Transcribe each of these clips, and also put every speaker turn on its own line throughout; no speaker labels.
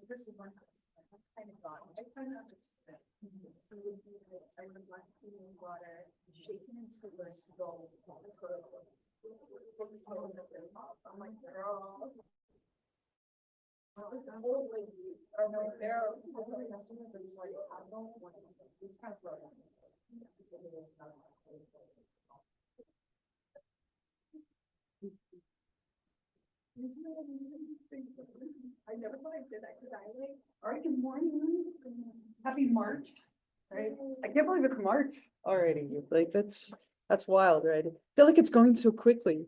this is one kind of thought. I kind of understood. It would be that I would like clean water shaken into this bowl. I'm like, girl. There are customers that is like, I don't want to. We kind of throw it. I never thought I did that because I like.
All right, good morning. Happy March. Right? I can't believe it's March already. Like that's wild, right? I feel like it's going so quickly.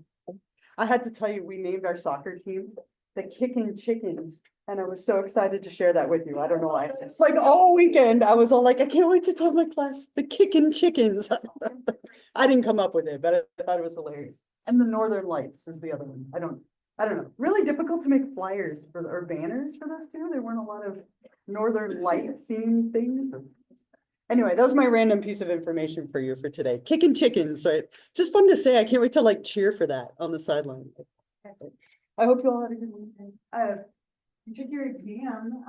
I had to tell you, we named our soccer team the Kicking Chickens. And I was so excited to share that with you. I don't know why. It's like all weekend, I was all like, I can't wait to tell my class the Kicking Chickens. I didn't come up with it, but I thought it was hilarious. And the Northern Lights is the other one. I don't know. Really difficult to make flyers or banners for those two. There weren't a lot of Northern Light themed things. Anyway, that was my random piece of information for you for today. Kicking chickens, right? Just fun to say. I can't wait to like cheer for that on the sideline. I hope you all had a good weekend. You took your exam.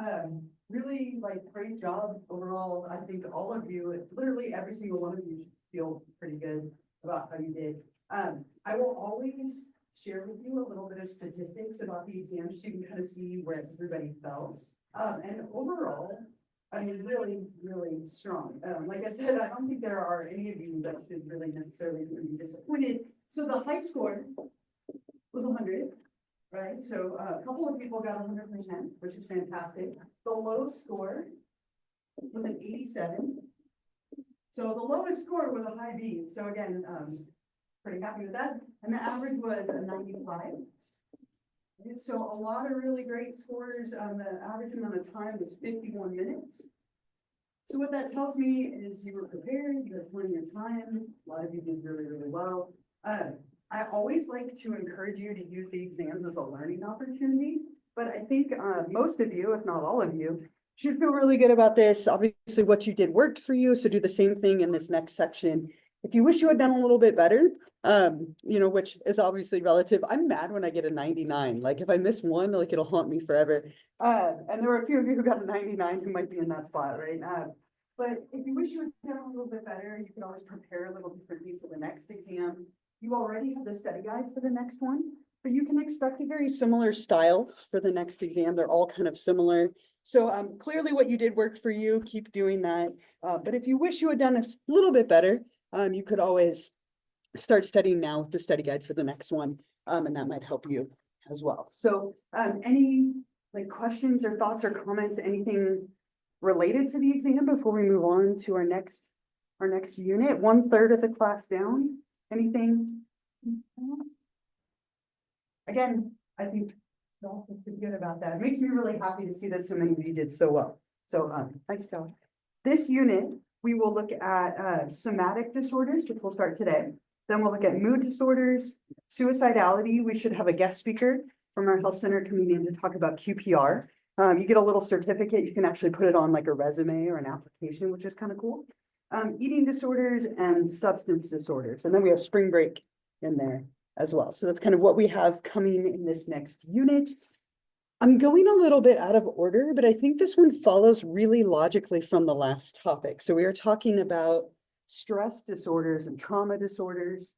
Really like great job overall. I think all of you, literally every single one of you, should feel pretty good about how you did. I will always share with you a little bit of statistics about the exam so you can kind of see where everybody fell. And overall, I mean, really, really strong. Like I said, I don't think there are any of you that should really necessarily be disappointed. So the high score was 100, right? So a couple of people got 100%, which is fantastic. The low score was an 87. So the lowest score was a high B. So again, pretty happy with that. And the average was a 95. So a lot of really great scores. The average amount of time was 51 minutes. So what that tells me is you were prepared, you had plenty of time. A lot of you did really, really well. I always like to encourage you to use the exams as a learning opportunity, but I think most of you, if not all of you, should feel really good about this. Obviously, what you did worked for you, so do the same thing in this next section. If you wish you had done a little bit better, you know, which is obviously relative. I'm mad when I get a 99. Like if I miss one, like it'll haunt me forever. And there were a few of you who got a 99 who might be in that spot, right? But if you wish you had done a little bit better, you can always prepare a little differently for the next exam. You already have the study guide for the next one, but you can expect a very similar style for the next exam. They're all kind of similar. So clearly what you did worked for you. Keep doing that. But if you wish you had done a little bit better, you could always start studying now with the study guide for the next one, and that might help you as well. So any like questions or thoughts or comments, anything related to the exam before we move on to our next unit? 1/3 of the class down. Anything? Again, I think y'all feel pretty good about that. It makes me really happy to see that so many of you did so well. So thanks, Josh. This unit, we will look at somatic disorders, which we'll start today. Then we'll look at mood disorders, suicidality. We should have a guest speaker from our health center coming in to talk about QPR. You get a little certificate. You can actually put it on like a resume or an application, which is kind of cool. Eating disorders and substance disorders. And then we have spring break in there as well. So that's kind of what we have coming in this next unit. I'm going a little bit out of order, but I think this one follows really logically from the last topic. So we are talking about stress disorders and trauma disorders.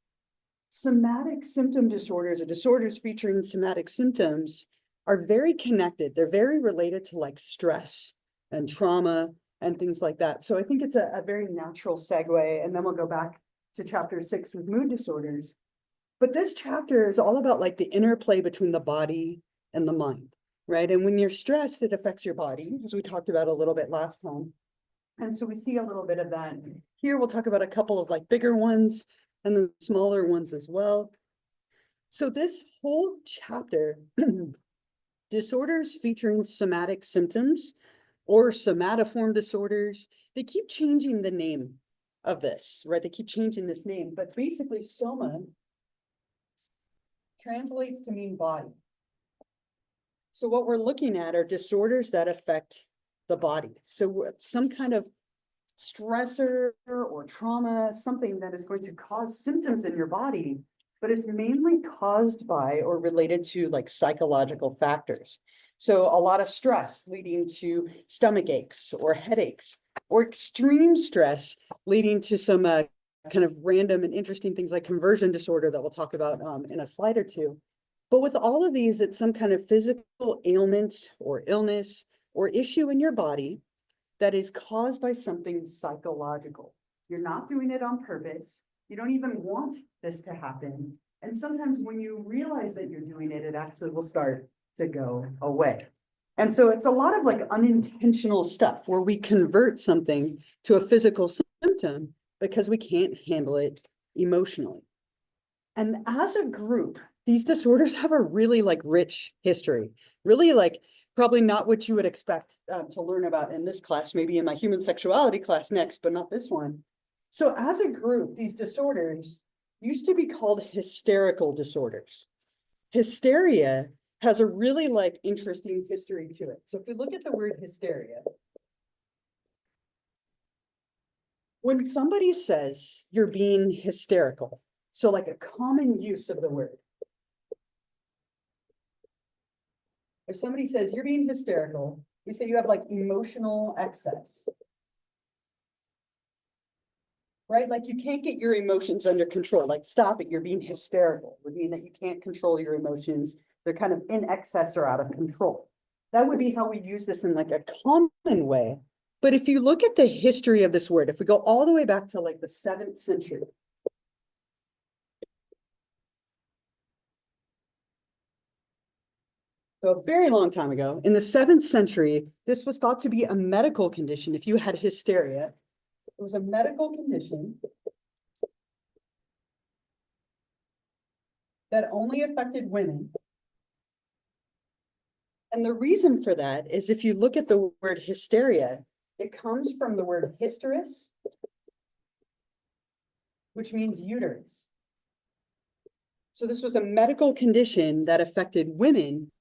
Somatic symptom disorders or disorders featuring somatic symptoms are very connected. They're very related to like stress and trauma and things like that. So I think it's a very natural segue. And then we'll go back to chapter 6 with mood disorders. But this chapter is all about like the interplay between the body and the mind, right? And when you're stressed, it affects your body, as we talked about a little bit last time. And so we see a little bit of that. Here we'll talk about a couple of like bigger ones and the smaller ones as well. So this whole chapter, disorders featuring somatic symptoms or somatoform disorders, they keep changing the name of this, right? They keep changing this name, but basically soma translates to mean body. So what we're looking at are disorders that affect the body. So some kind of stressor or trauma, something that is going to cause symptoms in your body, but it's mainly caused by or related to like psychological factors. So a lot of stress leading to stomach aches or headaches, or extreme stress leading to some kind of random and interesting things like conversion disorder that we'll talk about in a slide or two. But with all of these, it's some kind of physical ailment or illness or issue in your body that is caused by something psychological. You're not doing it on purpose. You don't even want this to happen. And sometimes when you realize that you're doing it, it actually will start to go away. And so it's a lot of like unintentional stuff where we convert something to a physical symptom because we can't handle it emotionally. And as a group, these disorders have a really like rich history, really like probably not what you would expect to learn about in this class, maybe in my human sexuality class next, but not this one. So as a group, these disorders used to be called hysterical disorders. Hysteria has a really like interesting history to it. So if we look at the word hysteria, when somebody says you're being hysterical, so like a common use of the word, if somebody says you're being hysterical, we say you have like emotional excess. Right? Like you can't get your emotions under control. Like stop it, you're being hysterical. Would mean that you can't control your emotions. They're kind of in excess or out of control. That would be how we use this in like a common way. But if you look at the history of this word, if we go all the way back to like the 7th century, so a very long time ago, in the 7th century, this was thought to be a medical condition. If you had hysteria, it was a medical condition that only affected women. And the reason for that is if you look at the word hysteria, it comes from the word hysterus, which means uterus. So this was a medical condition that affected women,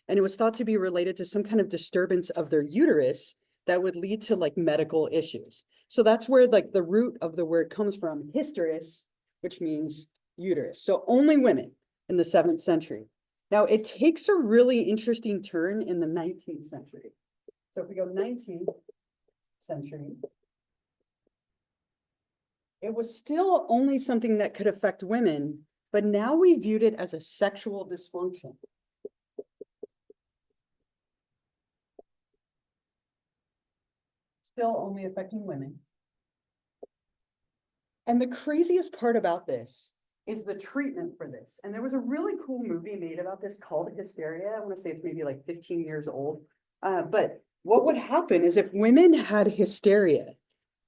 and it was thought to be related to some kind of disturbance of their uterus that would lead to like medical issues. So that's where like the root of the word comes from, hysterus, which means uterus. So only women in the 7th century. Now it takes a really interesting turn in the 19th century. So if we go 19th century, it was still only something that could affect women, but now we viewed it as a sexual dysfunction. Still only affecting women. And the craziest part about this is the treatment for this. And there was a really cool movie made about this called Hysteria. I want to say it's maybe like 15 years old. But what would happen is if women had hysteria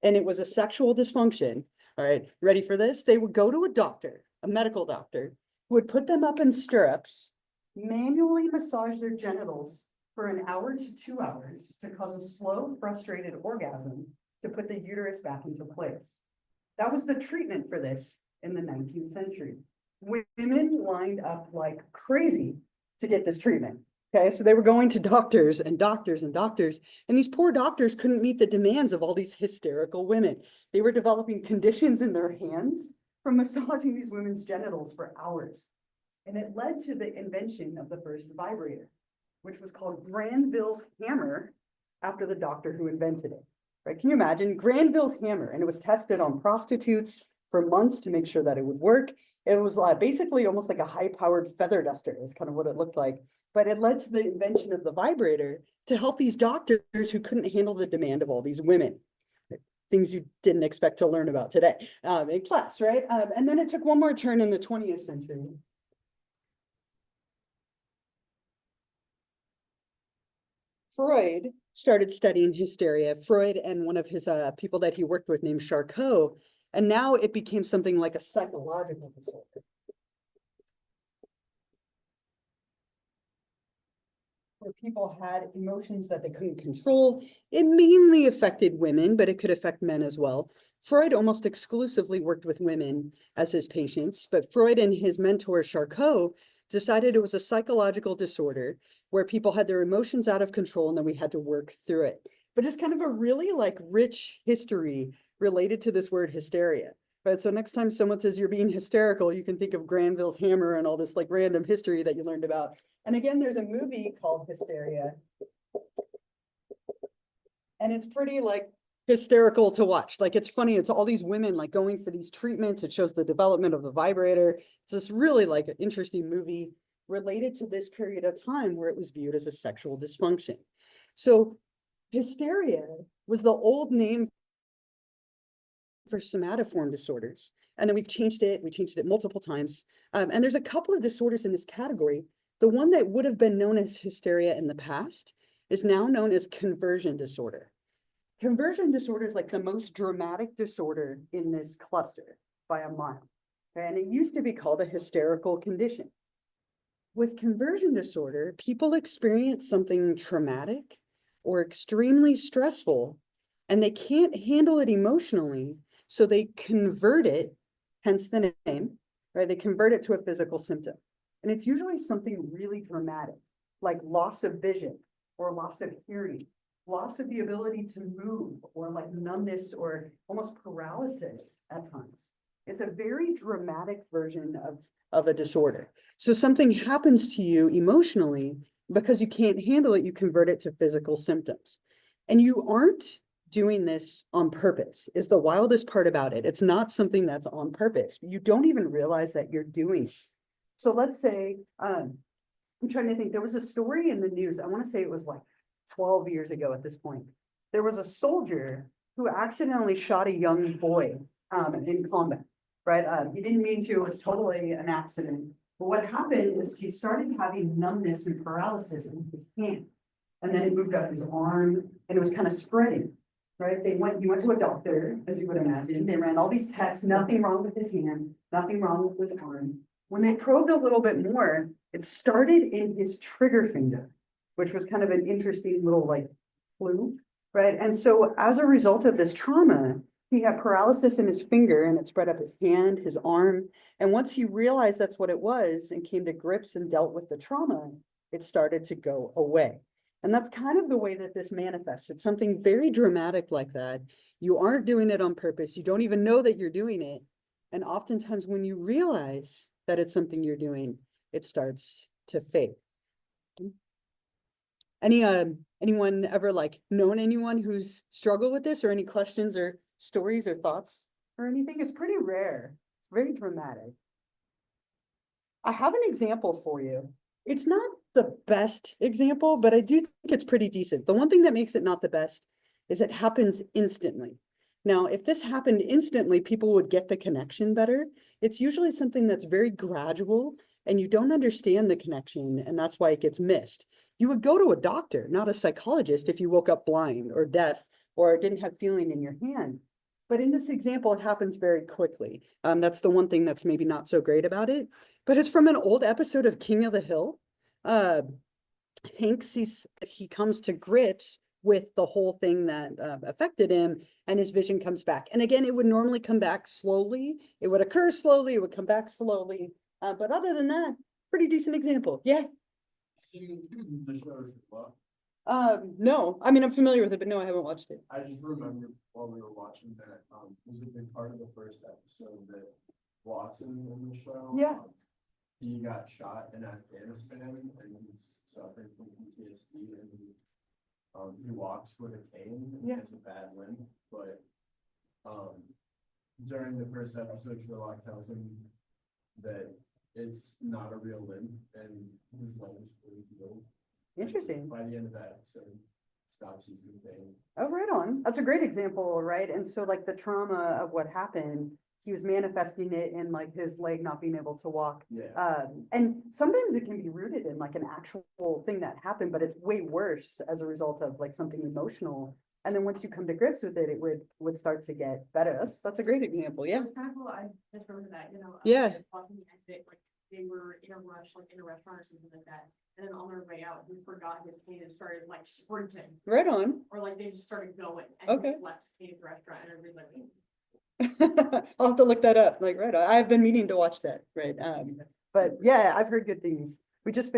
and it was a sexual dysfunction, all right, ready for this? They would go to a doctor, a medical doctor, who would put them up in stirrups, manually massage their genitals for an hour to 2 hours to cause a slow, frustrated orgasm to put the uterus back into place. That was the treatment for this in the 19th century. Women lined up like crazy to get this treatment. Okay, so they were going to doctors and doctors and doctors, and these poor doctors couldn't meet the demands of all these hysterical women. They were developing conditions in their hands from massaging these women's genitals for hours. And it led to the invention of the first vibrator, which was called Granville's hammer after the doctor who invented it. Right? Can you imagine Granville's hammer? And it was tested on prostitutes for months to make sure that it would work. It was basically almost like a high-powered feather duster is kind of what it looked like. But it led to the invention of the vibrator to help these doctors who couldn't handle the demand of all these women. Things you didn't expect to learn about today in class, right? And then it took one more turn in the 20th century. Freud started studying hysteria, Freud and one of his people that he worked with named Charcot, and now it became something like a psychological disorder. Where people had emotions that they couldn't control. It mainly affected women, but it could affect men as well. Freud almost exclusively worked with women as his patients, but Freud and his mentor Charcot decided it was a psychological disorder where people had their emotions out of control and then we had to work through it. But it's kind of a really like rich history related to this word hysteria. Right, so next time someone says you're being hysterical, you can think of Granville's hammer and all this like random history that you learned about. And again, there's a movie called Hysteria. And it's pretty like hysterical to watch. Like it's funny, it's all these women like going for these treatments. It shows the development of the vibrator. It's this really like an interesting movie related to this period of time where it was viewed as a sexual dysfunction. So hysteria was the old name for somatoform disorders. And then we changed it multiple times. And there's a couple of disorders in this category. The one that would have been known as hysteria in the past is now known as conversion disorder. Conversion disorder is like the most dramatic disorder in this cluster by a mile. And it used to be called a hysterical condition. With conversion disorder, people experience something traumatic or extremely stressful, and they can't handle it emotionally. So they convert it, hence the name, right? They convert it to a physical symptom. And it's usually something really dramatic, like loss of vision or loss of hearing, loss of the ability to move, or like numbness or almost paralysis at times. It's a very dramatic version of a disorder. So something happens to you emotionally, because you can't handle it, you convert it to physical symptoms. And you aren't doing this on purpose, is the wildest part about it. It's not something that's on purpose. You don't even realize that you're doing it. So let's say, I'm trying to think, there was a story in the news, I want to say it was like 12 years ago at this point. There was a soldier who accidentally shot a young boy in combat, right? He didn't mean to, it was totally an accident. But what happened is he started having numbness and paralysis in his hand. And then it moved up his arm and it was kind of spreading, right? He went to a doctor, as you would imagine. They ran all these tests, nothing wrong with his hand, nothing wrong with his arm. When they probed a little bit more, it started in his trigger finger, which was kind of an interesting little like fluke, right? And so as a result of this trauma, he had paralysis in his finger and it spread up his hand, his arm. And once he realized that's what it was and came to grips and dealt with the trauma, it started to go away. And that's kind of the way that this manifests. It's something very dramatic like that. You aren't doing it on purpose. You don't even know that you're doing it. And oftentimes when you realize that it's something you're doing, it starts to fade. Anyone ever like known anyone who's struggled with this, or any questions or stories or thoughts or anything? It's pretty rare. It's very dramatic. I have an example for you. It's not the best example, but I do think it's pretty decent. The one thing that makes it not the best is it happens instantly. Now, if this happened instantly, people would get the connection better. It's usually something that's very gradual and you don't understand the connection, and that's why it gets missed. You would go to a doctor, not a psychologist, if you woke up blind or deaf or didn't have feeling in your hand. But in this example, it happens very quickly. That's the one thing that's maybe not so great about it. But it's from an old episode of King of the Hill. Hanks, he comes to grips with the whole thing that affected him, and his vision comes back. And again, it would normally come back slowly. It would occur slowly. It would come back slowly. But other than that, pretty decent example. Yeah.
Seen the show as well.
No, I mean, I'm familiar with it, but no, I haven't watched it.
I just remember while we were watching that, was a big part of the first episode that Watson in the show.
Yeah.
He got shot in Afghanistan and he's suffering from PTSD, and he walks with a cane and
Yeah.
has a bad limb. But during the first episode, Sherlock tells him that it's not a real limb and his limb is fully healed.
Interesting.
By the end of that episode, stops using pain.
Oh, right on. That's a great example, right? And so like the trauma of what happened, he was manifesting it in like his leg not being able to walk.
Yeah.
And sometimes it can be rooted in like an actual thing that happened, but it's way worse as a result of like something emotional. And then once you come to grips with it, it would start to get better. That's a great example. Yeah.
It's kind of cool. I just remember that,
Yeah.
Walking the exit, like they were in a rush, like in a restaurant or something like that. And then on their way out, he forgot his cane and started like sprinting,
Right on.
or like they just started going and he
Okay.
just left his cane at the restaurant and everybody's like, "Ooh."
I'll have to look that up. Like, right on. I've been meaning to watch that. Right. But yeah, I've heard good things. We just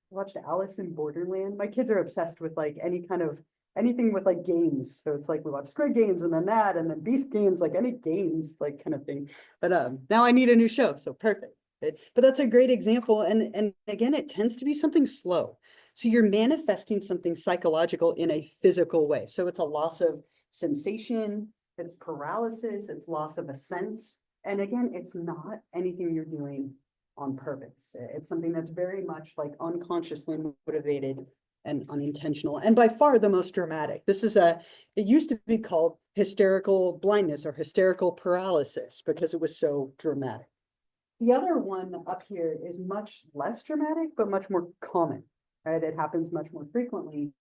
watched Alice in Borderland. My kids are obsessed with like any kind of anything with like games. So it's like we watch Squid Games and then that, and then Beast Games, like any games, like kind of thing. But now I need a new show, so perfect. But that's a great example. And again, it tends to be something slow. So you're manifesting something psychological in a physical way. So it's a loss of sensation, it's paralysis, it's loss of a sense. And again, it's not anything you're doing on purpose. It's something that's very much like unconsciously motivated and unintentional, and by far the most dramatic. It used to be called hysterical blindness or hysterical paralysis because it was so dramatic. The other one up here is much less dramatic, but much more common, right? It happens much more frequently.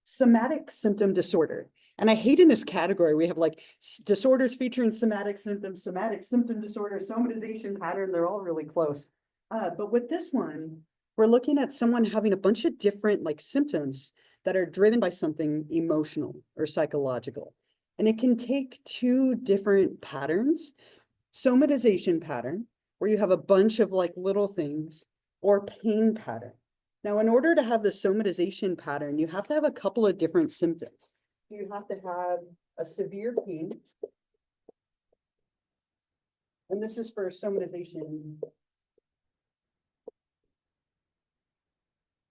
Somatic symptom disorder. And I hate in this category, we have like disorders featuring somatic symptoms, somatic symptom disorder, somatization pattern, they're all really close. But with this one, we're looking at someone having a bunch of different like symptoms that are driven by something emotional or psychological. And it can take two different patterns, somatization pattern, where you have a bunch of like little things, or pain pattern. Now, in order to have the somatization pattern, you have to have a couple of different symptoms. You have to have a severe pain. And this is for somatization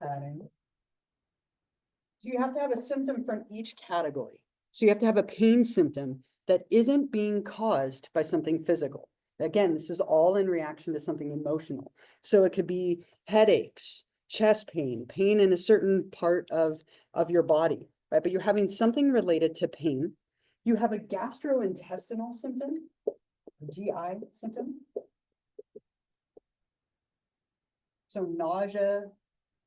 pattern. So you have to have a symptom from each category. So you have to have a pain symptom that isn't being caused by something physical. Again, this is all in reaction to something emotional. So it could be headaches, chest pain, pain in a certain part of your body, right? But you're having something related to pain. You have a gastrointestinal symptom, GI symptom. So nausea,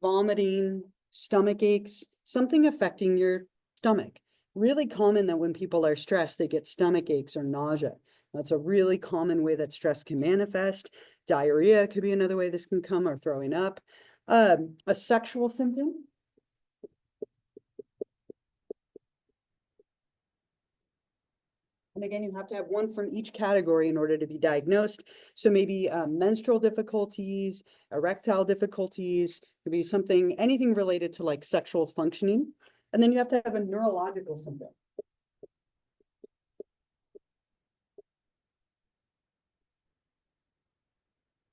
vomiting, stomach aches, something affecting your stomach. Really common that when people are stressed, they get stomach aches or nausea. That's a really common way that stress can manifest. Diarrhea could be another way this can come, or throwing up. A sexual symptom. And again, you have to have one from each category in order to be diagnosed. So maybe menstrual difficulties, erectile difficulties, could be something, anything related to like sexual functioning. And then you have to have a neurological symptom.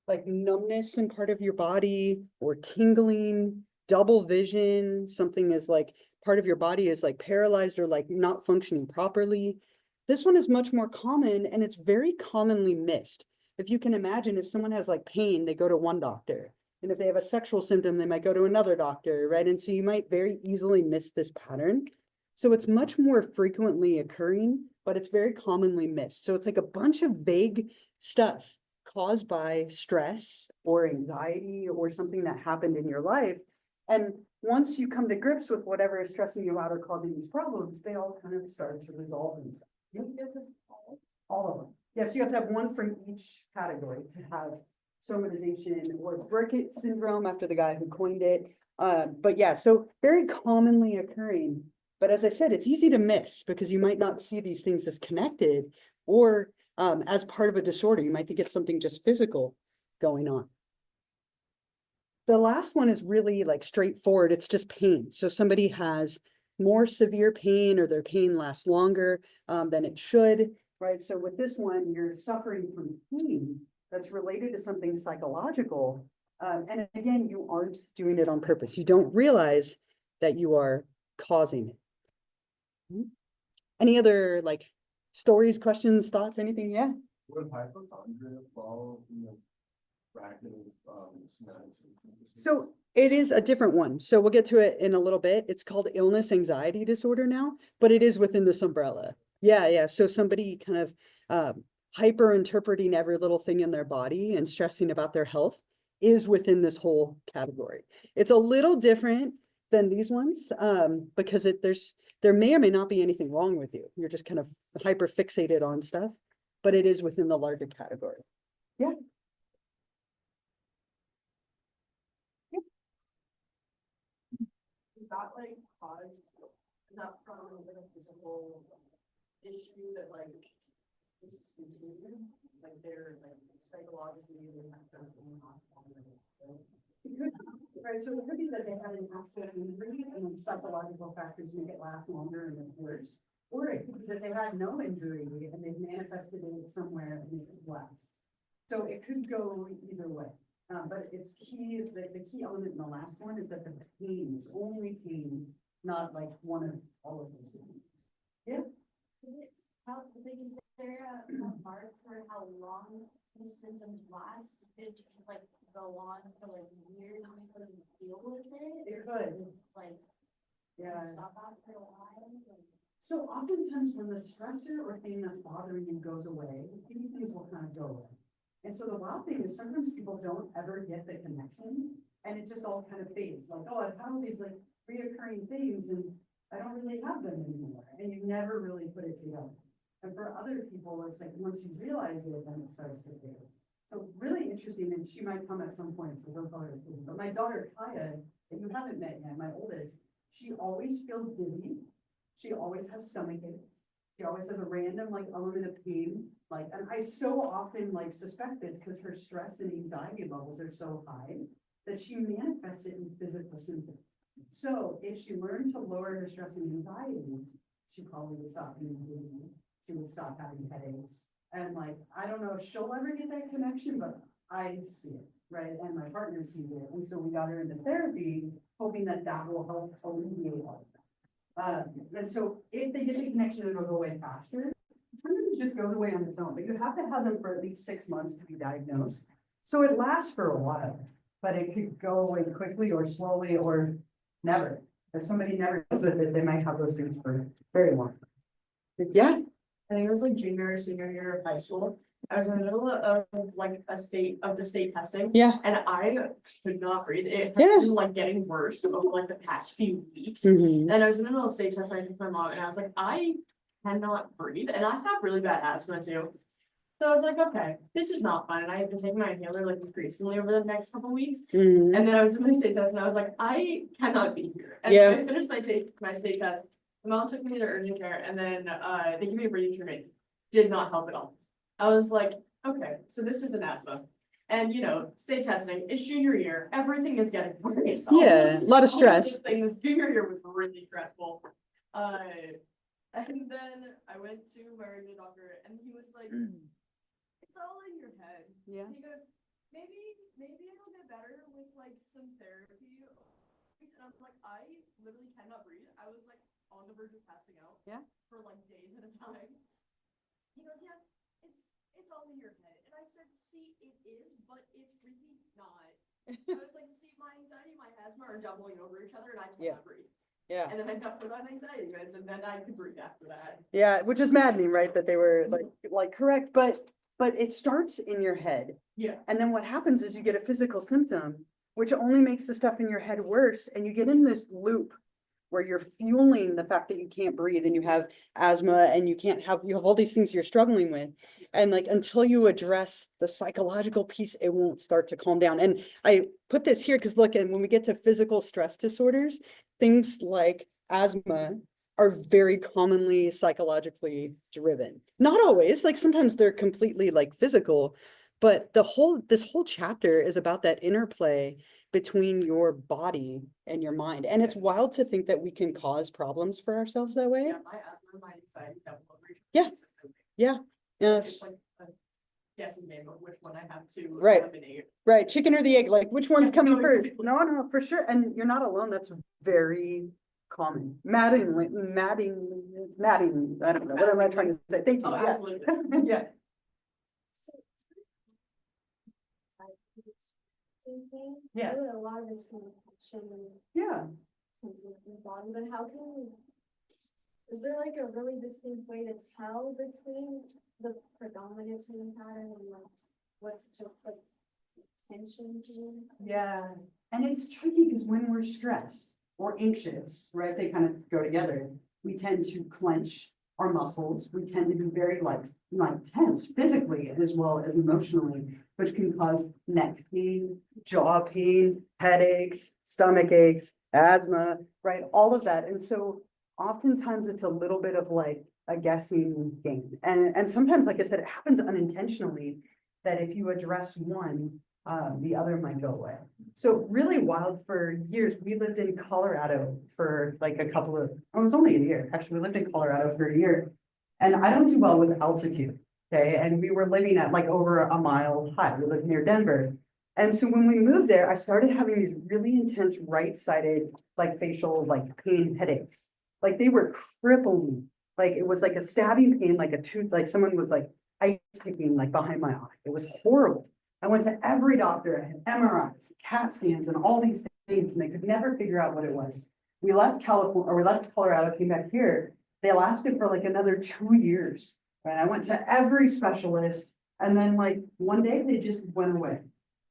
Like numbness in part of your body, or tingling, double vision, something is like part of your body is like paralyzed or like not functioning properly. This one is much more common, and it's very commonly missed. If you can imagine, if someone has like pain, they go to one doctor. And if they have a sexual symptom, they might go to another doctor, right? And so you might very easily miss this pattern. So it's much more frequently occurring, but it's very commonly missed. So it's like a bunch of vague stuff caused by stress or anxiety or something that happened in your life. And once you come to grips with whatever is stressing you out or causing these problems, they all kind of start to resolve themselves. All of them. Yes, you have to have one from each category to have somatization or Burkitt syndrome after the guy who coined it. But yeah, so very commonly occurring. But as I said, it's easy to miss because you might not see these things as connected, or as part of a disorder. You might think it's something just physical going on. The last one is really like straightforward. It's just pain. So somebody has more severe pain, or their pain lasts longer than it should, right? So with this one, you're suffering from pain that's related to something psychological. And again, you aren't doing it on purpose. You don't realize that you are causing it. Any other like stories, questions, thoughts, anything? Yeah.
Would hypochondria fall in the bracket of somatic symptoms?
So it is a different one. So we'll get to it in a little bit. It's called illness anxiety disorder now, but it is within this umbrella. Yeah. So somebody kind of hyper interpreting every little thing in their body and stressing about their health is within this whole category. It's a little different than these ones because there may or may not be anything wrong with you. You're just kind of hyper fixated on stuff, but it is within the larger category. Yeah.
Is that like caused, is that from like a physical issue that like is discontinued? Like they're like psychologically they have something in hospital.
Right, so it could be that they had an actual injury and then psychological factors make it last longer and it's worse. Or it could be that they had no injury and they've manifested it somewhere and it lasts. So it could go either way. But it's key, the key element in the last one is that the pain is only pain, not like one of all of those things. Yeah.
How big is there a mark for how long these symptoms last? It just like go on for like years and you couldn't deal with it?
It could.
It's like,
Yeah.
stop after a while.
So oftentimes when the stressor or thing that's bothering you goes away, these things will kind of go away. And so the wild thing is sometimes people don't ever get the connection and it just all kind of fades. Like, oh, I've had all these like reoccurring things and I don't really have them anymore. And you never really put it together. And for other people, it's like once you realize it, then it starts to fade. So really interesting, and she might come at some point, so don't call her. But my daughter Kaya, that you haven't met yet, my oldest, she always feels dizzy. She always has stomach aches. She always has a random like element of pain. Like, and I so often like suspect this because her stress and anxiety levels are so high that she manifests it in physical symptoms. So if she learned to lower her stress and anxiety, she probably would stop being dizzy. She would stop having headaches. And like, I don't know if she'll ever get that connection, but I see it, right? And my partner sees it. And so we got her into therapy, hoping that that will help alleviate all of that. And so if they get the connection, it'll go away faster. Sometimes it just goes away on its own, but you have to have them for at least 6 months to be diagnosed. So it lasts for a while, but it could go away quickly or slowly or never. If somebody never deals with it, they might have those things for very long. Yeah.
I think it was like junior or senior year of high school. I was in the middle of like the state testing.
Yeah.
And I could not breathe. It had
Yeah.
been like getting worse over like the past few weeks.
Mhm.
And I was in the middle of state testing with my mom and I was like, I cannot breathe. And I have really bad asthma too. So I was like, okay, this is not fun. And I had been taking my inhaler like increasingly over the next couple weeks.
Mhm.
And then I was in my state test and I was like, I cannot be here. And
Yeah.
I finished my state test. My mom took me to urgent care and then they gave me a breathing treatment. Did not help at all. I was like, okay, so this is an asthma. And you know, state testing is junior year. Everything is getting worse.
Yeah, a lot of
All
stress.
these things, junior year was really stressful. And then I went to my regular doctor and he was like, it's all in your head.
Yeah.
He goes, maybe it'll get better with like some therapy. And I'm like, I literally cannot breathe. I was like on the verge of passing out.
Yeah.
For like days at a time. He goes, yeah, it's all in your head. And I said, see, it is, but it's really not. I was like, see, my anxiety and my asthma are doubling over each other and I
Yeah.
cannot breathe.
Yeah.
And then I got put on anxiety meds and then I could breathe after that.
Yeah, which is maddening, right? That they were like correct, but it starts in your head.
Yeah.
And then what happens is you get a physical symptom, which only makes the stuff in your head worse. And you get in this loop where you're fueling the fact that you can't breathe and you have asthma and you have all these things you're struggling with. And like, until you address the psychological piece, it won't start to calm down. And I put this here because look, and when we get to physical stress disorders, things like asthma are very commonly psychologically driven. Not always, like sometimes they're completely like physical, but this whole chapter is about that interplay between your body and your mind. And it's wild to think that we can cause problems for ourselves that way.
Yeah, my asthma and my anxiety double over each other
Yeah.
consistently.
Yeah. Yes.
It's like a guessing game of which one I have to
Right.
eliminate.
Right. Chicken or the egg, like which one's
Yeah,
coming
no,
first?
exactly.
No, for sure. And you're not alone. That's very common. Maddening. It's maddening. I don't know. What am I trying to say? Thank you.
Oh,
Yeah.
absolutely.
Yeah.
So it's same thing.
Yeah.
Really, a lot of it's from tension and
Yeah.
things in the body, but how can is there like a really distinct way to tell between the predominant pain pattern and like what's just like tension pain?
Yeah. And it's tricky because when we're stressed or anxious, right, they kind of go together. We tend to clench our muscles. We tend to be very like tense physically as well as emotionally, which can cause neck pain, jaw pain, headaches, stomach aches, asthma, right? All of that. And so oftentimes it's a little bit of like a guessing game. And sometimes, like I said, it happens unintentionally that if you address one, the other might go away. So really wild for years. We lived in Colorado for like a couple of, oh, it was only a year. Actually, we lived in Colorado for a year. And I don't do well with altitude. Okay. And we were living at like over a mile high. We lived near Denver. And so when we moved there, I started having these really intense right-sided, like facial, like pain headaches. Like they were crippling. Like it was like a stabbing pain, like a tooth, like someone was like ice picking like behind my eye. It was horrible. I went to every doctor, I had MRIs, CAT scans, and all these things, and they could never figure out what it was. We left California, or we left Colorado, came back here. They lasted for like another 2 years. Right? I went to every specialist, and then like one day they just went away.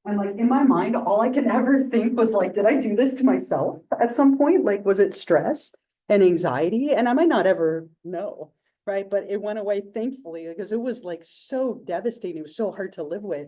And like in my mind, all I could ever think was like, did I do this to myself at some point? Like, was it stress and anxiety? And I might not ever know, right? But it went away, thankfully, because it was like so devastating. It was so hard to live with.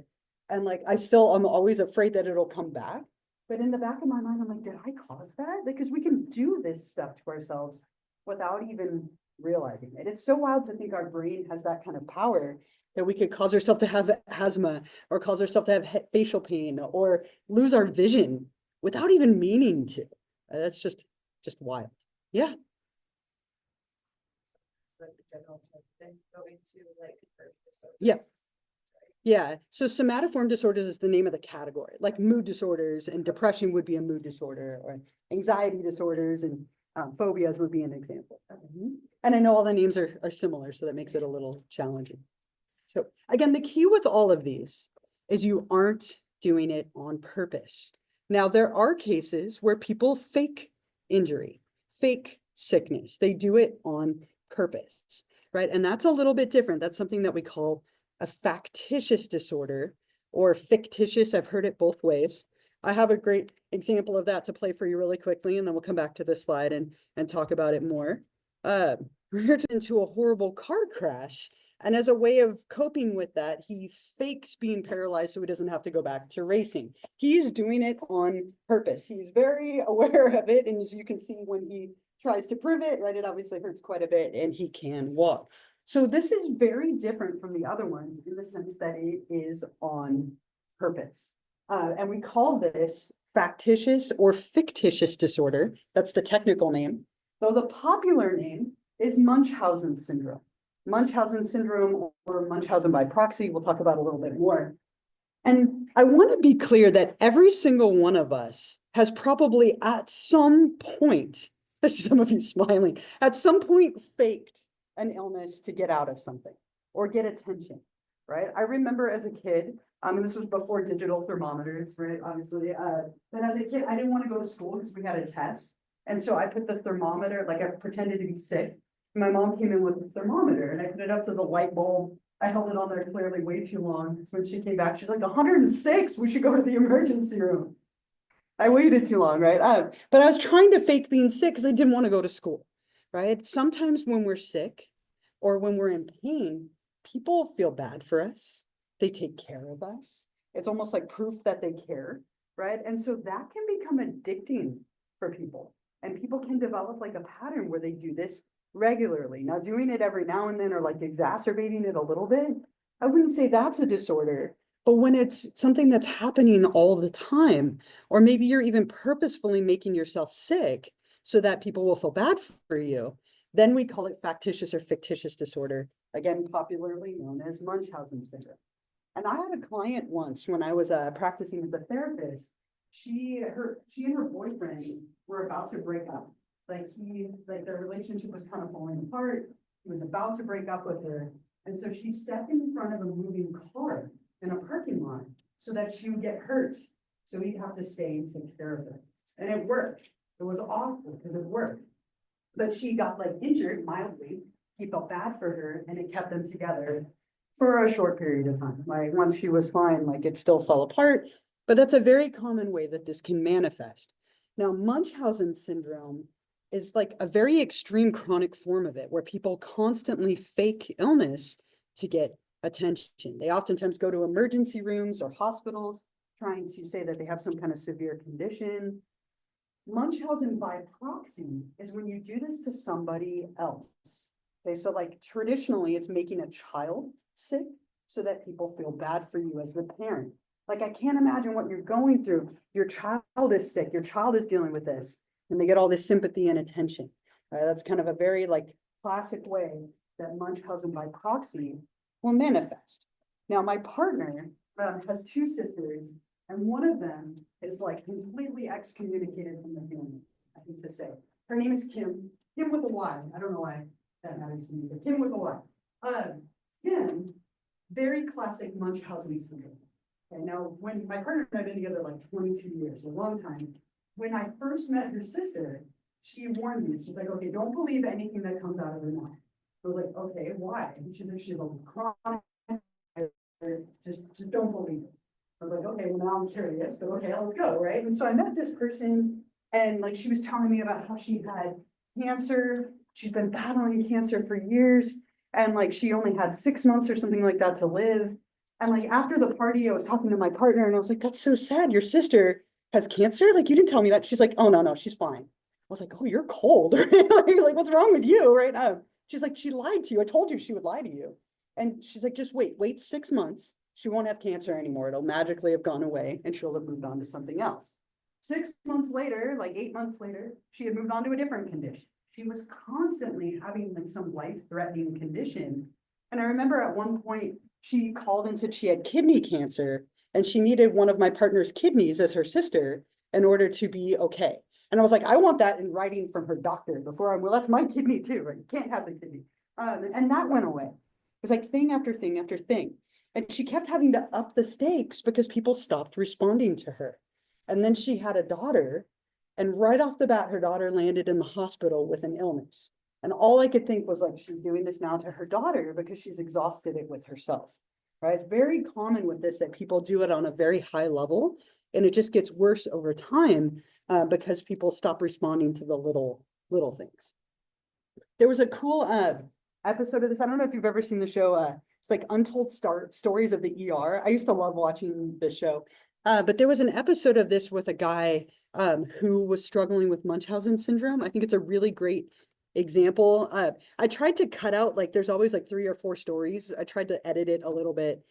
And like, I'm always afraid that it'll come back. But in the back of my mind, I'm like, did I cause that? Because we can do this stuff to ourselves without even realizing it. It's so wild to think our brain has that kind of power, that we could cause ourselves to have asthma or cause ourselves to have facial pain or lose our vision without even meaning to. That's just wild. Yeah.
Like the general type, then go into like first disorders.
Yeah. Yeah. So somatoform disorders is the name of the category. Like mood disorders and depression would be a mood disorder, or anxiety disorders and phobias would be an example. And I know all the names are similar, so that makes it a little challenging. So again, the key with all of these is you aren't doing it on purpose. Now, there are cases where people fake injury, fake sickness. They do it on purpose, right? And that's a little bit different. That's something that we call a factitious disorder or fictitious. I've heard it both ways. I have a great example of that to play for you really quickly, and then we'll come back to this slide and talk about it more. We're into a horrible car crash. And as a way of coping with that, he fakes being paralyzed so he doesn't have to go back to racing. He's doing it on purpose. He's very aware of it. And as you can see, when he tries to prove it, right, it obviously hurts quite a bit and he can walk. So this is very different from the other ones in the sense that it is on purpose. And we call this factitious or fictitious disorder. That's the technical name. Though the popular name is Munchausen syndrome. Munchausen syndrome or Munchausen by proxy, we'll talk about a little bit more. And I want to be clear that every single one of us has probably at some point, I see some of you smiling, at some point faked an illness to get out of something or get attention, right? I remember as a kid, and this was before digital thermometers, right? Obviously, but as a kid, I didn't want to go to school because we had a test. And so I put the thermometer, like I pretended to be sick. My mom came in with a thermometer and I put it up to the light bulb. I held it on there clearly way too long. When she came back, she's like, 106, we should go to the emergency room. I waited too long, right? But I was trying to fake being sick because I didn't want to go to school, right? Sometimes when we're sick or when we're in pain, people feel bad for us. They take care of us. It's almost like proof that they care, right? And so that can become addicting for people. And people can develop like a pattern where they do this regularly. Now, doing it every now and then or like exacerbating it a little bit, I wouldn't say that's a disorder. But when it's something that's happening all the time, or maybe you're even purposefully making yourself sick so that people will feel bad for you, then we call it factitious or fictitious disorder, again, popularly known as Munchausen syndrome. And I had a client once when I was practicing as a therapist. She and her boyfriend were about to break up. Like their relationship was kind of falling apart. He was about to break up with her. And so she stepped in front of a moving car in a parking lot so that she would get hurt. So he'd have to stay and take care of her. And it worked. It was awful because it worked. But she got like injured mildly. He felt bad for her and it kept them together for a short period of time. Like once she was fine, like it still fell apart. But that's a very common way that this can manifest. Now, Munchausen syndrome is like a very extreme chronic form of it where people constantly fake illness to get attention. They oftentimes go to emergency rooms or hospitals trying to say that they have some kind of severe condition. Munchausen by proxy is when you do this to somebody else. Okay, so like traditionally it's making a child sick so that people feel bad for you as the parent. Like, I can't imagine what you're going through. Your child is sick, your child is dealing with this, and they get all this sympathy and attention. That's kind of a very like classic way that Munchausen by proxy will manifest. Now, my partner has two sisters, and one of them is like completely excommunicated from the family, I hate to say. Her name is Kim, Kim with a Y. I don't know why that matters to me, but Kim with a Y. Kim, very classic Munchausen syndrome. Okay, now, when my partner and I have been together like 22 years, a long time, when I first met her sister, she warned me. She's like, okay, don't believe anything that comes out of her mouth. I was like, okay, why? And she's like, chronic, just don't believe it. I was like, okay, well, now I'm curious, but okay, let's go, right? And so I met this person, and like, she was telling me about how she had cancer. She's been battling cancer for years, and like, she only had 6 months or something like that to live. And like, after the party, I was talking to my partner, and I was like, that's so sad. Your sister has cancer? Like, you didn't tell me that. She's like, oh, no, she's fine. I was like, oh, you're cold. Like, what's wrong with you right now? She's like, she lied to you. I told you she would lie to you. And she's like, just wait 6 months. She won't have cancer anymore. It'll magically have gone away and she'll have moved on to something else. 6 months later, like 8 months later, she had moved on to a different condition. She was constantly having like some life-threatening condition. And I remember at one point, she called and said she had kidney cancer and she needed one of my partner's kidneys as her sister in order to be okay. And I was like, I want that in writing from her doctor before I'm, well, that's my kidney too, right? You can't have the kidney. And that went away. It was like thing after thing after thing. And she kept having to up the stakes because people stopped responding to her. And then she had a daughter, and right off the bat, her daughter landed in the hospital with an illness. And all I could think was like, she's doing this now to her daughter because she's exhausted it with herself, right? It's very common with this that people do it on a very high level, and it just gets worse over time because people stop responding to the little things. There was a cool episode of this. I don't know if you've ever seen the show. It's like Untold Stories of the ER. I used to love watching this show. But there was an episode of this with a guy who was struggling with Munchausen syndrome. I think it's a really great example. I tried to cut out, like, there's always like 3 or 4 stories. I tried to edit it a little bit.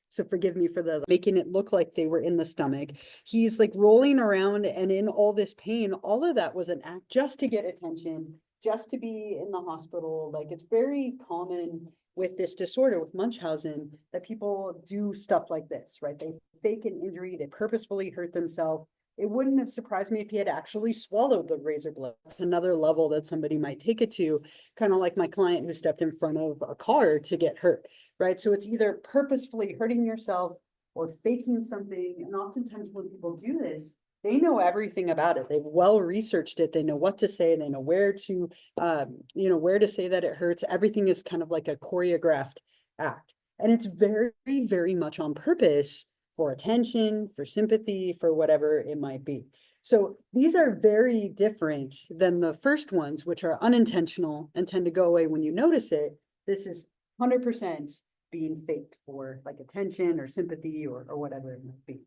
So forgive me for the making it look like they were in the stomach. He's like rolling around and in all this pain. All of that was an act just to get attention, just to be in the hospital. Like, it's very common with this disorder, with Munchausen, that people do stuff like this, right? They fake an injury, they purposefully hurt themselves. It wouldn't have surprised me if he had actually swallowed the razor blade. That's another level that somebody might take it to, kind of like my client who stepped in front of a car to get hurt, right? So it's either purposefully hurting yourself or faking something. And oftentimes when people do this, they know everything about it. They've well researched it. They know what to say. They know where to, where to say that it hurts. Everything is kind of like a choreographed act. And it's very, very much on purpose for attention, for sympathy, for whatever it might be. So these are very different than the first ones, which are unintentional and tend to go away when you notice it. This is 100% being faked for like attention or sympathy or whatever it might be.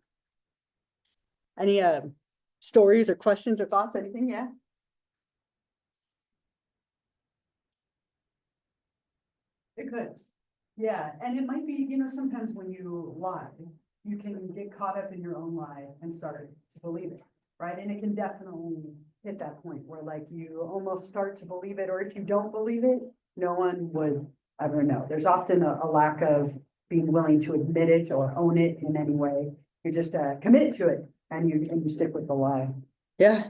Any stories or questions or thoughts, anything? Yeah. It could. Yeah, and it might be, sometimes when you lie, you can get caught up in your own lie and start to believe it, right? And it can definitely hit that point where like you almost start to believe it, or if you don't believe it, no one would ever know. There's often a lack of being willing to admit it or own it in any way. You just commit to it and you stick with the lie. Yeah.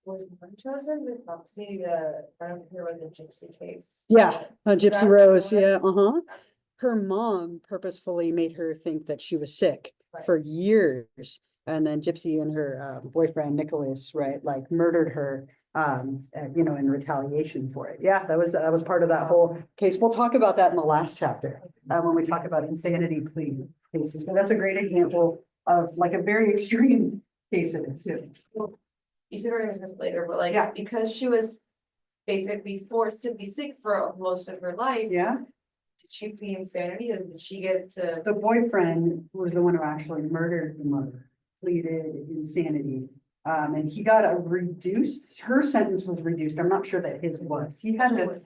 Was Munchausen with Foxy I don't hear about the Gypsy case.
Yeah, Gypsy
that
Rose,
what it
yeah, Her mom purposefully made her think that she was sick for years. And then Gypsy and her boyfriend, Nicholas, right, like murdered her, in retaliation for it. Yeah, that was part of that whole case. We'll talk about that in the last chapter when we talk about insanity plea cases. But that's a great example of like a very extreme case of it too.
So, you said we're gonna discuss it later, but like,
Yeah.
because she was basically forced to be sick for most of her life.
Yeah.
Did she plead insanity? Did she get to?
The boyfriend, who was the one who actually murdered the mother, pleaded insanity. And he got her sentence was reduced. I'm not sure that his was. He had a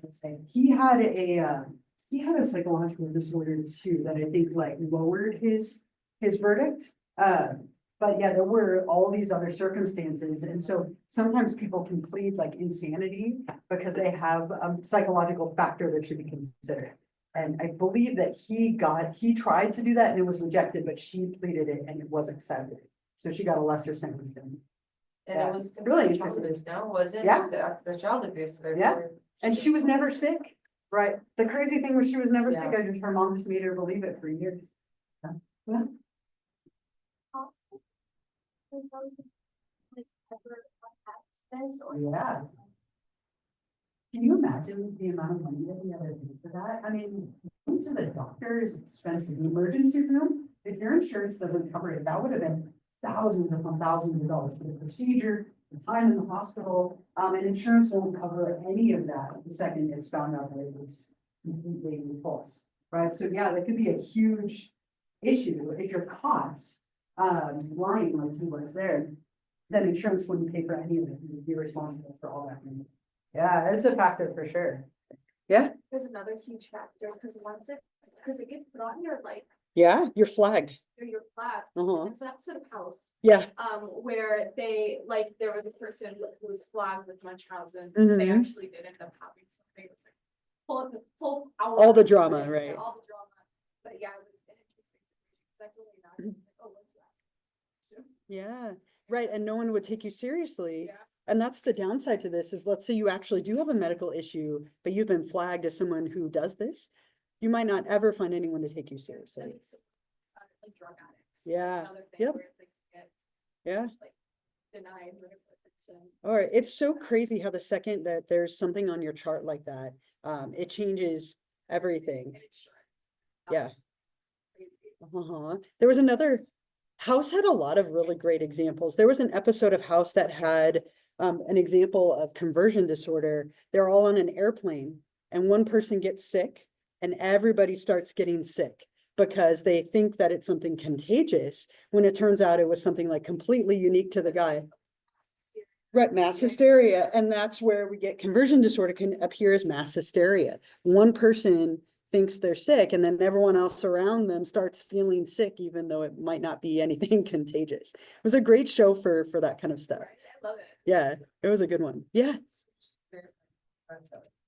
psychological disorder too, that I think like lowered his verdict. But yeah, there were all these other circumstances, and so sometimes people can plead like insanity because they have a psychological factor that should be considered. And I believe that he tried to do that and it was rejected, but she pleaded it and it was accepted. So she got a lesser sentence than.
And
Yeah,
it was
really
considered child
interesting.
abuse, no, was it?
Yeah.
The child abuse,
Yeah.
therefore.
And she was never sick, right? The crazy thing was she was never sick.
Yeah.
I just, her mom just made her believe it for years. Yeah. Yeah. Can you imagine the amount of money that we had to pay for that? I mean, going to the doctor is expensive. The emergency room, if your insurance doesn't cover it, that would have been thousands upon thousands of dollars for the procedure, the time in the hospital. And insurance won't cover any of that the second it's found out that it was completely false, right? So yeah, that could be a huge issue if you're caught lying like he was there. Then insurance wouldn't pay for any of it. You'd be responsible for all that money. Yeah, it's a factor for sure. Yeah,
There's another huge factor, because it gets put on your like,
yeah, you're flagged.
your flag.
Uh-huh.
There's an episode of House,
Yeah.
where there was a person who was flagged with Munchausen. They
Mhm.
actually did end up having something, it was like, pull out.
All the drama, right.
All the drama, but yeah, it was an interesting situation, it's like, really not, it's like, oh, what's that?
Yeah, right. And no one would take you seriously.
Yeah.
And that's the downside to this is let's say you actually do have a medical issue, but you've been flagged as someone who does this. You might not ever find anyone to take you seriously.
Like drug addicts.
Yeah.
Another thing
Yep.
where it's like, you get,
Yeah.
like, denied medical attention.
All right. It's so crazy how the second that there's something on your chart like that, it changes everything.
And insurance.
Yeah.
Crazy.
Uh-huh. There was another, House had a lot of really great examples. There was an episode of House that had an example of conversion disorder. They're all on an airplane and one person gets sick and everybody starts getting sick because they think that it's something contagious when it turns out it was something like completely unique to the guy. Right, mass hysteria. And that's where we get conversion disorder can appear as mass hysteria. One person thinks they're sick and then everyone else around them starts feeling sick, even though it might not be anything contagious. It was a great show for that kind of stuff.
Right, I love it.
Yeah, it was a good one. Yeah,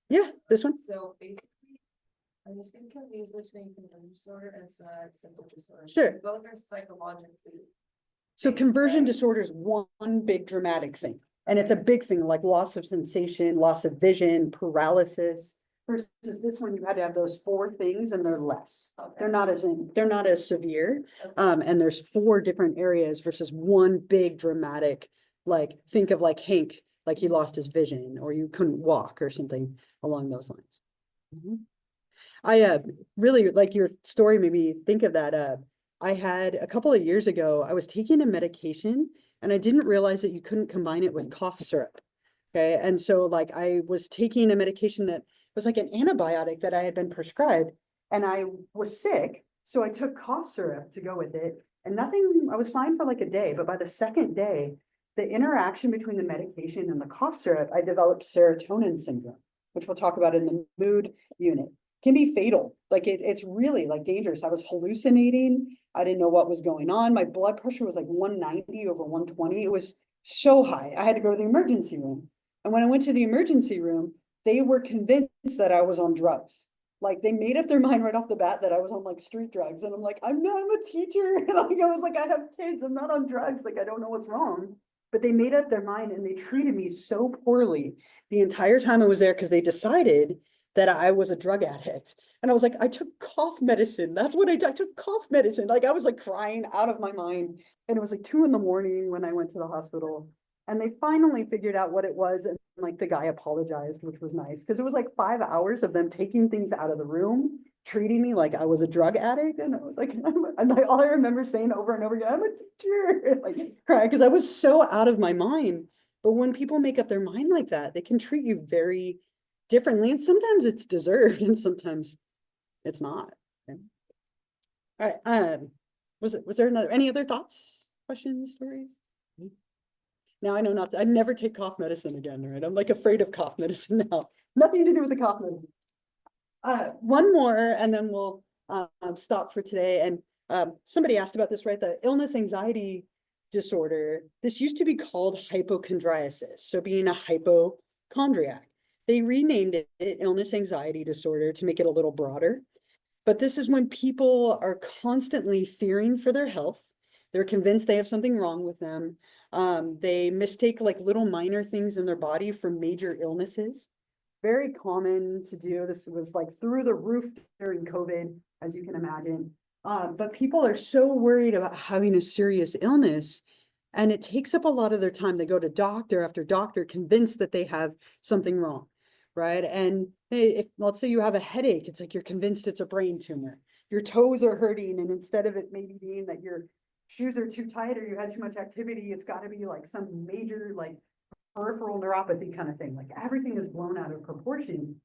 yeah, this one.
So basically, I'm just getting confused between conversion disorder and somatic symptom disorder.
Sure.
Both are psychologically.
So
Thanks,
conversion
right.
disorder is one big dramatic thing. And it's a big thing like loss of sensation, loss of vision, paralysis. Versus this one, you had to have those 4 things and they're less.
Okay.
They're not as severe.
Okay.
And there's 4 different areas versus one big dramatic, like think of like Hank, like he lost his vision or you couldn't walk or something along those lines. Mhm. I really like your story made me think of that. I had a couple of years ago, I was taking a medication and I didn't realize that you couldn't combine it with cough syrup. Okay. And so like I was taking a medication that was like an antibiotic that I had been prescribed and I was sick. So I took cough syrup to go with it and nothing, I was fine for like a day, but by the second day, the interaction between the medication and the cough syrup, I developed serotonin syndrome, which we'll talk about in the mood unit. Can be fatal. Like it's really like dangerous. I was hallucinating. I didn't know what was going on. My blood pressure was like 190 over 120. It was so high. I had to go to the emergency room. And when I went to the emergency room, they were convinced that I was on drugs. Like they made up their mind right off the bat that I was on like street drugs. And I'm like, I'm a teacher. Like I was like, I have kids. I'm not on drugs. Like I don't know what's wrong. But they made up their mind and they treated me so poorly the entire time I was there because they decided that I was a drug addict. And I was like, I took cough medicine. That's what I took cough medicine. Like I was like crying out of my mind. And it was like 2 a.m. when I went to the hospital. And they finally figured out what it was. And like the guy apologized, which was nice. Because it was like 5 hours of them taking things out of the room, treating me like I was a drug addict. And I was like, all I remember saying over and over again, I'm a teacher. Like crying because I was so out of my mind. But when people make up their mind like that, they can treat you very differently, and sometimes it's deserved and sometimes it's not. Okay. All right, was there any other thoughts, questions, stories? Now I know not I never take cough medicine again, right? I'm like afraid of cough medicine now. Nothing to do with the cough medicine. One more and then we'll stop for today. And Somebody asked about this, right? The illness anxiety disorder, this used to be called hypochondriasis, so being a hypochondriac. They renamed it illness anxiety disorder to make it a little broader. But this is when people are constantly fearing for their health. They're convinced they have something wrong with them. They mistake like little minor things in their body for major illnesses. Very common to do. This was like through the roof during COVID, as you can imagine. But people are so worried about having a serious illness, and it takes up a lot of their time. They go to doctor after doctor, convinced that they have something wrong, right? And if let's say you have a headache, it's like you're convinced it's a brain tumor. Your toes are hurting, and instead of it maybe being that your shoes are too tight or you had too much activity, it's got to be like some major like peripheral neuropathy kind of thing. Like everything is blown out of proportion.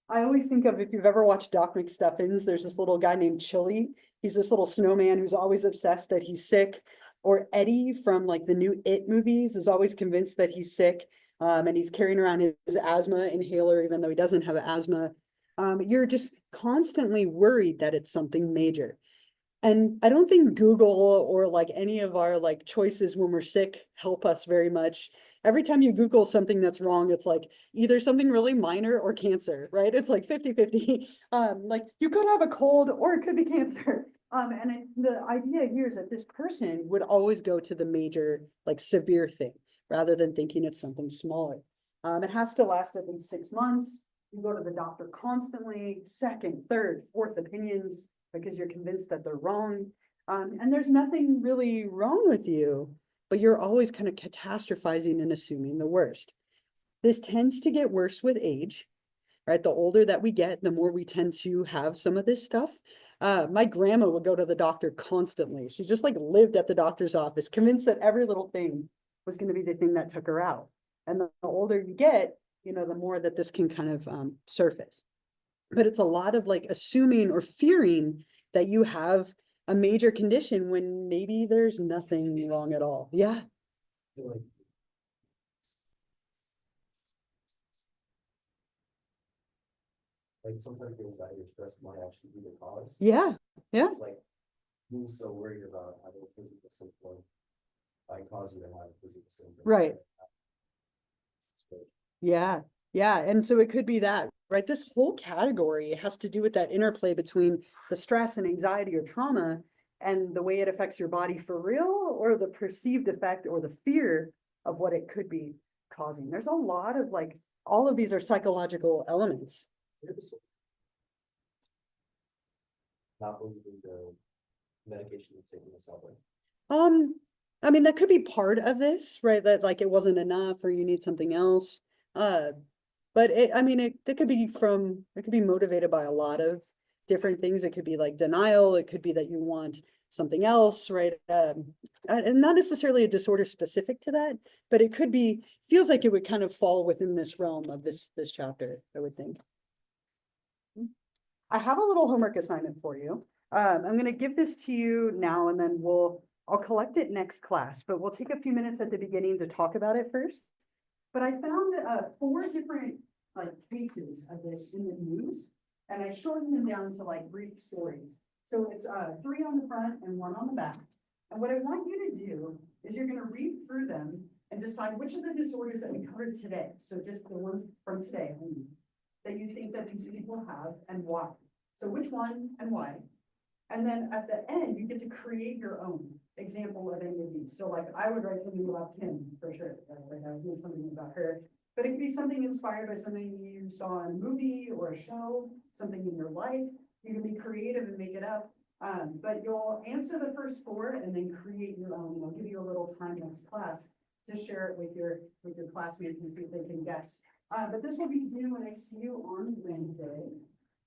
I always think of, if you've ever watched Doc McStuffins, there's this little guy named Chili. He's this little snowman who's always obsessed that he's sick. Or Eddie from like the new It movies is always convinced that he's sick. And he's carrying around his asthma inhaler, even though he doesn't have asthma. You're just constantly worried that it's something major. And I don't think Google or like any of our like choices when we're sick help us very much. Every time you Google something that's wrong, it's like either something really minor or cancer, right? It's like 50-50. Like you could have a cold or it could be cancer. The idea here is that this person would always go to the major, like severe thing, rather than thinking it's something smaller. It has to last at least 6 months. You go to the doctor constantly, second, third, fourth opinions, because you're convinced that they're wrong. And there's nothing really wrong with you, but you're always kind of catastrophizing and assuming the worst. This tends to get worse with age, right? The older that we get, the more we tend to have some of this stuff. My grandma would go to the doctor constantly. She just like lived at the doctor's office, convinced that every little thing was going to be the thing that took her out. And the older you get, you know, the more that this can kind of surface. But it's a lot of like assuming or fearing that you have a major condition when maybe there's nothing wrong at all. Yeah.
Like sometimes the anxiety or stress might actually be the cause.
Yeah. Yeah.
Like being so worried about having a physical symptom might cause you to have a physical symptom.
Right. Yeah. Yeah. And so it could be that, right? This whole category has to do with that interplay between the stress and anxiety or trauma and the way it affects your body for real, or the perceived effect or the fear of what it could be causing. There's a lot of like, all of these are psychological elements.
Not only the medication you're taking this out.
I mean, that could be part of this, right? That like it wasn't enough or you need something else. But it could be motivated by a lot of different things. It could be like denial. It could be that you want something else, right? And not necessarily a disorder specific to that, but it could be, feels like it would kind of fall within this realm of this chapter, I would think. I have a little homework assignment for you. I'm going to give this to you now, and then I'll collect it next class, but we'll take a few minutes at the beginning to talk about it first. But I found 4 different like cases of this in the news, and I shortened them down to like brief stories. So it's 3 on the front and 1 on the back. And what I want you to do is you're going to read through them and decide which of the disorders that we covered today, so just the ones from today, that you think that these people have and why. So which one and why? And then at the end, you get to create your own example of any of these. So like I would write something about Kim for sure. Like I would do something about her, but it could be something inspired by something you saw in a movie or a show, something in your life. You can be creative and make it up. But you'll answer the first 4 and then create your own. I'll give you a little time next class to share it with your classmates and see if they can guess. But this will be due when I see you on Wednesday.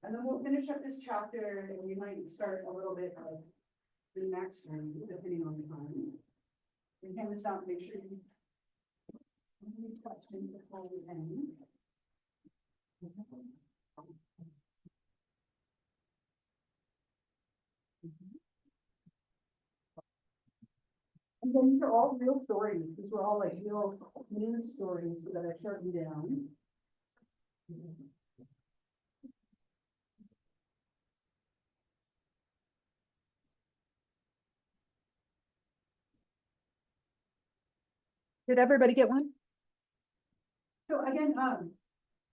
And then we'll finish up this chapter, and we might start a little bit of the next one, depending on the time. We hand this out and make sure you any questions before we end. And then these are all real stories. These were all like real news stories that I shortened down. Did everybody get one? So again,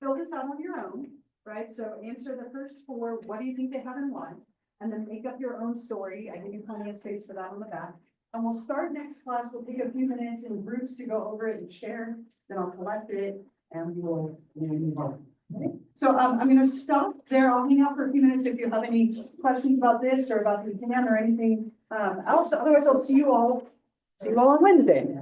fill this out on your own, right? So answer the first four, what do you think they have in one? And then make up your own story. I give you plenty of space for that on the back. And we'll start next class. We'll take a few minutes in groups to go over it and share. Then I'll collect it and we will move on. Okay? So I'm gonna stop there. I'll hang out for a few minutes if you have any questions about this or about the exam or anything else. Otherwise, I'll see you all on Wednesday.